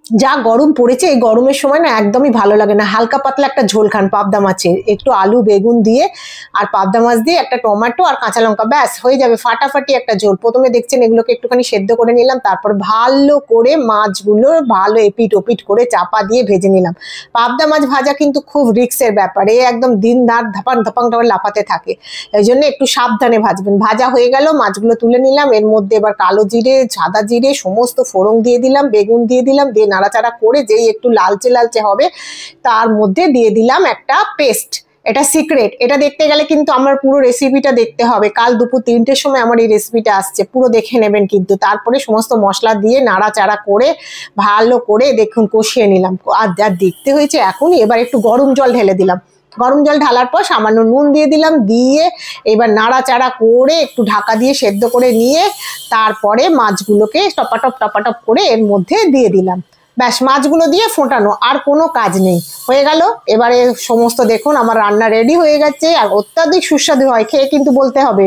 যা গরম পড়েছে, এই গরমের সময় না একদমই ভালো লাগে না। হালকা পাতলা একটা ঝোল খান পাবদা মাছের, একটু আলু বেগুন দিয়ে আর পাবদা মাছ দিয়ে একটা টমেটো আর কাঁচা লঙ্কা, ব্যাস হয়ে যাবে ফাটাফাটি একটা ঝোল। প্রথমে দেখছেন এগুলোকে একটুখানি সেদ্ধ করে নিলাম, তারপর ভালো করে মাছগুলো ভালো এপিট ওপিট করে চাপা দিয়ে ভেজে নিলাম। পাবদা মাছ ভাজা কিন্তু খুব রিস্কের ব্যাপার, এ একদম দিন রাত ধাপাং ধাপাং ধাপাং লাফাতে থাকে, এই জন্য একটু সাবধানে ভাজবেন। ভাজা হয়ে গেল, মাছগুলো তুলে নিলাম, এর মধ্যে এবার কালো জিরে সাদা জিরে সমস্ত ফোড়ন দিয়ে দিলাম, বেগুন দিয়ে দিলাম, দিয়ে নাড়াচাড়া করে যেই একটু লালচে লালচে হবে তার মধ্যে দিয়ে দিলাম একটা পেস্ট। এটা সিক্রেট, এটা দেখতে গেলে কিন্তু আমার পুরো রেসিপিটা দেখতে হবে। কাল দুপুর 3টের সময় আমার এই রেসিপিটা আসছে, পুরো দেখে নেবেন কিন্তু। তারপরে সমস্ত মশলা দিয়ে নাড়াচাড়া করে ভালো করে দেখুন কষিয়ে নিলাম, আর যা দেখতে হয়েছে এখনই। এবার একটু গরম জল ঢেলে দিলাম, গরম জল ঢালার পর সামান্য নুন দিয়ে দিলাম, দিয়ে এবার নাড়াচাড়া করে একটু ঢাকা দিয়ে সেদ্ধ করে নিয়ে তারপরে মাছগুলোকে টপাটপ টপাটপ করে এর মধ্যে দিয়ে দিলাম। ব্যাস, মাছগুলো দিয়ে ফোটানো, আর কোনো কাজ নেই, হয়ে গেল। এবারে সমস্ত দেখুন আমার রান্না রেডি হয়ে গেছে, আর অত্যাধিক সুস্বাদু হয়, খেয়ে কিন্তু বলতে হবে।